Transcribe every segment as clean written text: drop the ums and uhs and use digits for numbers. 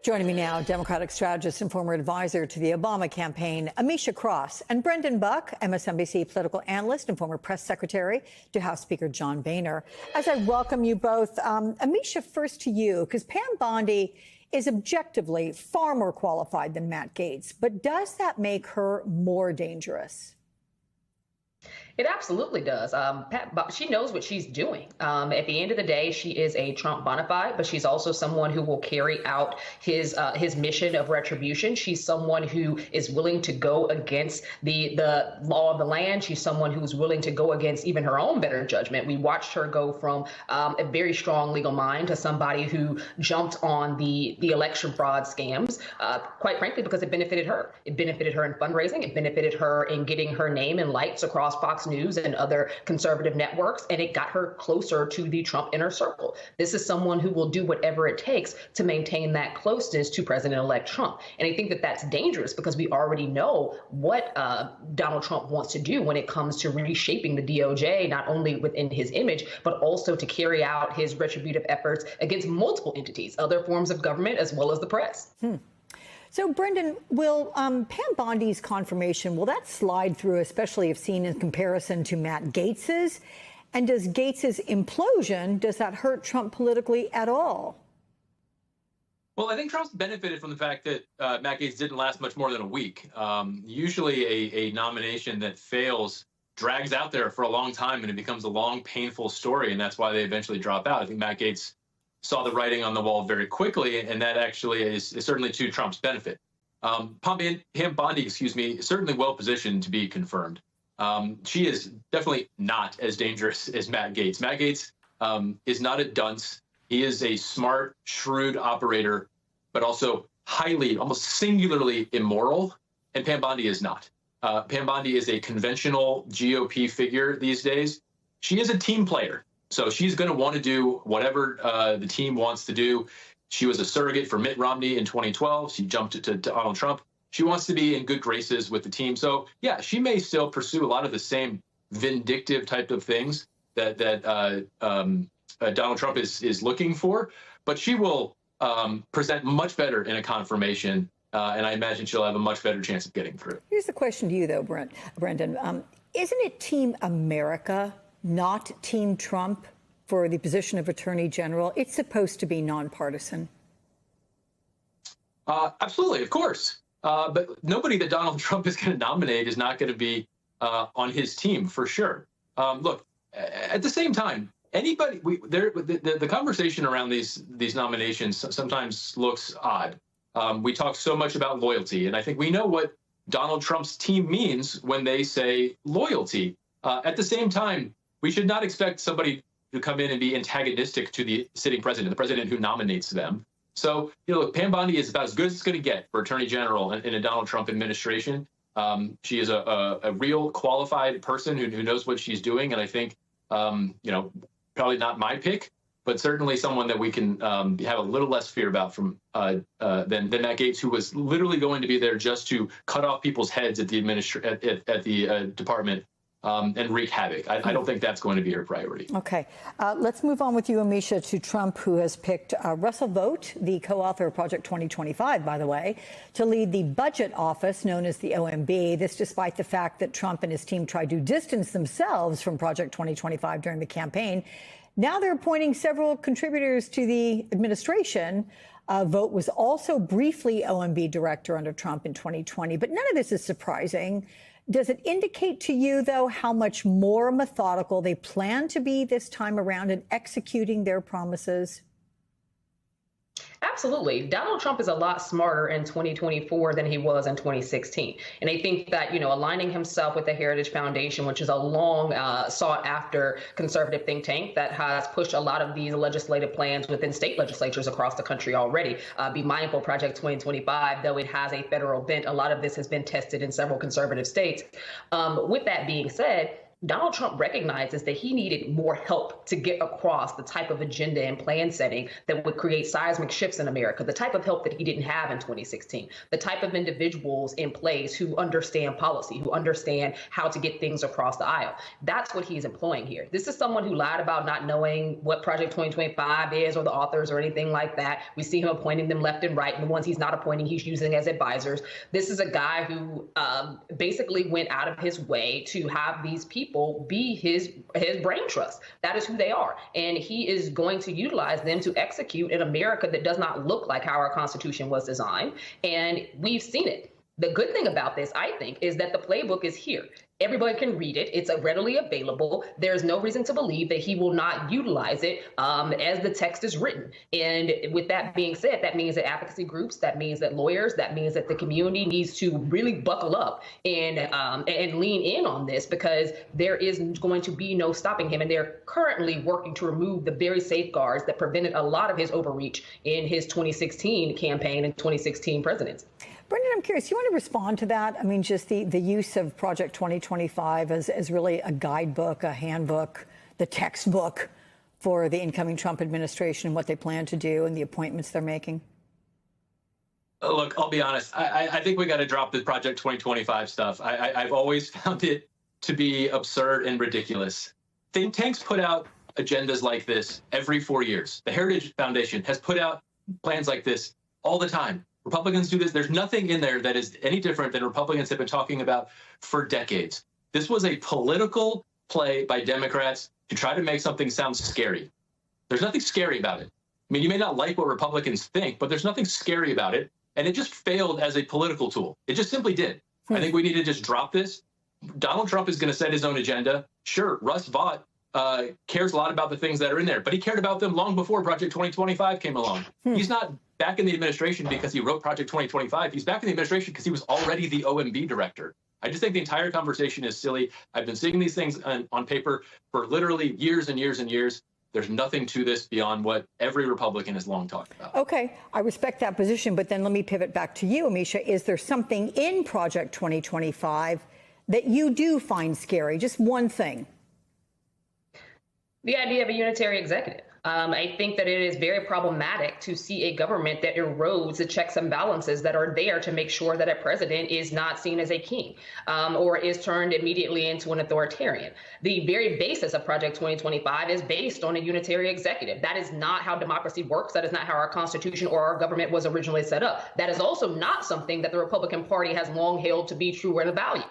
Joining me now, Democratic strategist and former advisor to the Obama campaign, Ameshia Cross, and Brendan Buck, MSNBC political analyst and former press secretary to House Speaker John Boehner. As I welcome you both, Ameshia, first to you, because Pam Bondi is objectively far more qualified than Matt Gaetz, but does that make her more dangerous? It absolutely does. She knows what she's doing. At the end of the day, she is a Trump bona fide, but she's also someone who will carry out his mission of retribution. She's someone who is willing to go against the law of the land. She's someone who's willing to go against even her own better judgment. We watched her go from a very strong legal mind to somebody who jumped on the election fraud scams, quite frankly, because it benefited her. It benefited her in fundraising. It benefited her in getting her name and lights across Fox News and other conservative networks, and it got her closer to the Trump inner circle. This is someone who will do whatever it takes to maintain that closeness to President-elect Trump. And I think that that's dangerous because we already know what Donald Trump wants to do when it comes to reshaping the DOJ, not only within his image, but also to carry out his retributive efforts against multiple entities, other forms of government, as well as the press. So, Brendan, will Pam Bondi's confirmation, will that slide through, especially if seen in comparison to Matt Gaetz's? And does Gaetz's implosion, does that hurt Trump politically at all? Well, I think Trump's benefited from the fact that Matt Gaetz didn't last much more than a week. Usually a nomination that fails drags out there for a long time, and it becomes a long, painful story, and that's why they eventually drop out. I think Matt Gaetz saw the writing on the wall very quickly, and that actually is certainly to Trump's benefit. Pam Bondi, is certainly well positioned to be confirmed. She is definitely not as dangerous as Matt Gaetz. Matt Gaetz is not a dunce. He is a smart, shrewd operator, but also highly, almost singularly immoral, and Pam Bondi is not. Pam Bondi is a conventional GOP figure these days. She is a team player. So she's going to want to do whatever the team wants to do. She was a surrogate for Mitt Romney in 2012. She jumped to Donald Trump. She wants to be in good graces with the team. So, yeah, she may still pursue a lot of the same vindictive type of things that Donald Trump is looking for. But she will present much better in a confirmation, and I imagine she'll have a much better chance of getting through. Here's the question to you, though, Brendan. Isn't it Team America, not Team Trump, for the position of Attorney General? It's supposed to be nonpartisan. Absolutely, of course. But nobody that Donald Trump is going to nominate is not going to be on his team, for sure. Look, at the same time, anybody, the conversation around these nominations sometimes looks odd. We talk so much about loyalty, and I think we know what Donald Trump's team means when they say loyalty. At the same time, we should not expect somebody to come in and be antagonistic to the sitting president, the president who nominates them. So, look, Pam Bondi is about as good as it's going to get for Attorney General in a Donald Trump administration. She is a real qualified person who knows what she's doing. And I think, probably not my pick, but certainly someone that we can have a little less fear about than Matt Gaetz, who was literally going to be there just to cut off people's heads at the department. And wreak havoc. I don't think that's going to be her priority. Okay. Let's move on with you, Ameshia, to Trump, who has picked Russell Vought, the co-author of Project 2025, by the way, to lead the budget office known as the OMB. This despite the fact that Trump and his team tried to distance themselves from Project 2025 during the campaign. Now they're appointing several contributors to the administration. Vought was also briefly OMB director under Trump in 2020, but none of this is surprising. Does it indicate to you, though, how much more methodical they plan to be this time around in executing their promises? Absolutely. Donald Trump is a lot smarter in 2024 than he was in 2016. And I think that, aligning himself with the Heritage Foundation, which is a long sought after conservative think tank that has pushed a lot of these legislative plans within state legislatures across the country already. Be mindful, Project 2025, though it has a federal bent, a lot of this has been tested in several conservative states. With that being said, Donald Trump recognizes that he needed more help to get across the type of agenda and plan setting that would create seismic shifts in America, the type of help that he didn't have in 2016, the type of individuals in place who understand policy, who understand how to get things across the aisle. That's what he's employing here. This is someone who lied about not knowing what Project 2025 is or the authors or anything like that. We see him appointing them left and right, and the ones he's not appointing, he's using as advisors. This is a guy who basically went out of his way to have these people be his brain trust. That is who they are. And he is going to utilize them to execute an America that does not look like how our Constitution was designed. And we've seen it. The good thing about this, I think, is that the playbook is here. Everybody can read it. It's readily available. There's no reason to believe that he will not utilize it as the text is written. And with that being said, that means that advocacy groups, that means that lawyers, that means that the community needs to really buckle up and lean in on this, because there is going to be no stopping him. And they're currently working to remove the very safeguards that prevented a lot of his overreach in his 2016 campaign and 2016 presidency. Brendan, I'm curious, you want to respond to that? I mean, just the use of Project 2025 as really a guidebook, a handbook, the textbook for the incoming Trump administration and what they plan to do and the appointments they're making? Look, I'll be honest. I think we got to drop the Project 2025 stuff. I've always found it to be absurd and ridiculous. Think tanks put out agendas like this every 4 years. The Heritage Foundation has put out plans like this all the time. Republicans do this. There's nothing in there that is any different than Republicans have been talking about for decades. This was a political play by Democrats to try to make something sound scary. There's nothing scary about it. I mean, you may not like what Republicans think, but there's nothing scary about it. And it just failed as a political tool. It just simply did. I think we need to just drop this. Donald Trump is going to set his own agenda. Sure, Russ Vought cares a lot about the things that are in there, but he cared about them long before Project 2025 came along. He's not back in the administration because he wrote Project 2025. He's back in the administration because he was already the OMB director. I just think the entire conversation is silly. I've been seeing these things on paper for literally years and years and years. There's nothing to this beyond what every Republican has long talked about. Okay, I respect that position, but then let me pivot back to you, Ameshia. Is there something in Project 2025 that you do find scary? Just one thing. The idea of a unitary executive. I think that it is very problematic to see a government that erodes the checks and balances that are there to make sure that a president is not seen as a king or is turned immediately into an authoritarian. The very basis of Project 2025 is based on a unitary executive. That is not how democracy works. That is not how our Constitution or our government was originally set up. That is also not something that the Republican Party has long held to be true and a value.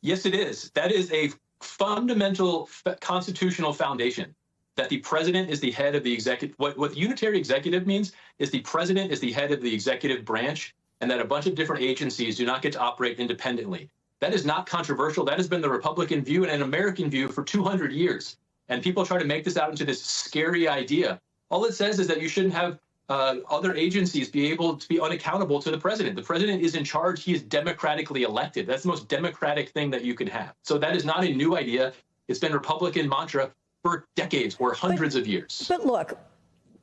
Yes, it is. That is a fundamental constitutional foundation, that the president is the head of the executive. What the unitary executive means is the president is the head of the executive branch, and that a bunch of different agencies do not get to operate independently. That is not controversial. That has been the Republican view and an American view for 200 years. And people try to make this out into this scary idea. All it says is that you shouldn't have other agencies be able to be unaccountable to the president. The president is in charge. He is democratically elected. That's the most democratic thing that you can have. So that is not a new idea. It's been Republican mantra for decades or hundreds of years. But look,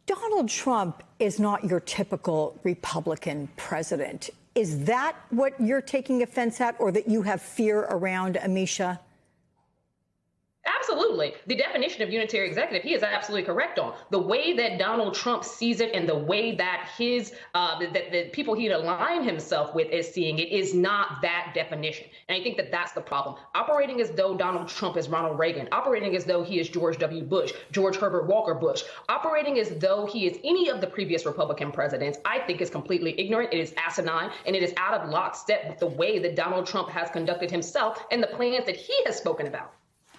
Donald Trump is not your typical Republican president. Is that what you're taking offense at, or that you have fear around, Ameshia? Absolutely. The definition of unitary executive, he is absolutely correct on. The way that Donald Trump sees it and the way that the people he'd align himself with is seeing it is not that definition. And I think that that's the problem. Operating as though Donald Trump is Ronald Reagan, operating as though he is George W. Bush, George Herbert Walker Bush, operating as though he is any of the previous Republican presidents, I think is completely ignorant. It is asinine, and it is out of lockstep with the way that Donald Trump has conducted himself and the plans that he has spoken about.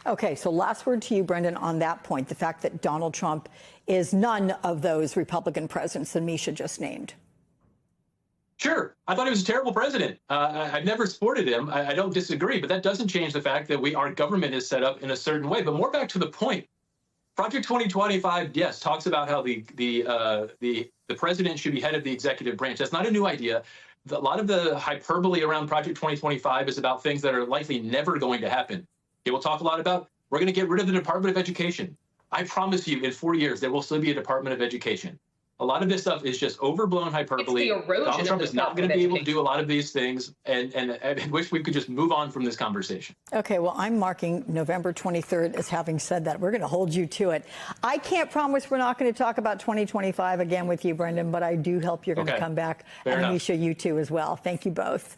Okay, so last word to you, Brendan, on that point, the fact that Donald Trump is none of those Republican presidents that Ameshia just named. Sure. I thought he was a terrible president. I've never supported him. I don't disagree, but that doesn't change the fact that our government is set up in a certain way. But more back to the point, Project 2025, yes, talks about how the president should be head of the executive branch. That's not a new idea. A lot of the hyperbole around Project 2025 is about things that are likely never going to happen. It will talk a lot about, we're going to get rid of the Department of Education. I promise you, in 4 years, there will still be a Department of Education. A lot of this stuff is just overblown hyperbole. It's the erosion Donald Trump of is the not going to be able to education. do a lot of these things, and I wish we could just move on from this conversation. Okay, well, I'm marking November 23rd as having said that. We're going to hold you to it. I can't promise we're not going to talk about 2025 again with you, Brendan, but I do hope you're going to come back. Fair and enough. Ameshia, you too as well. Thank you both.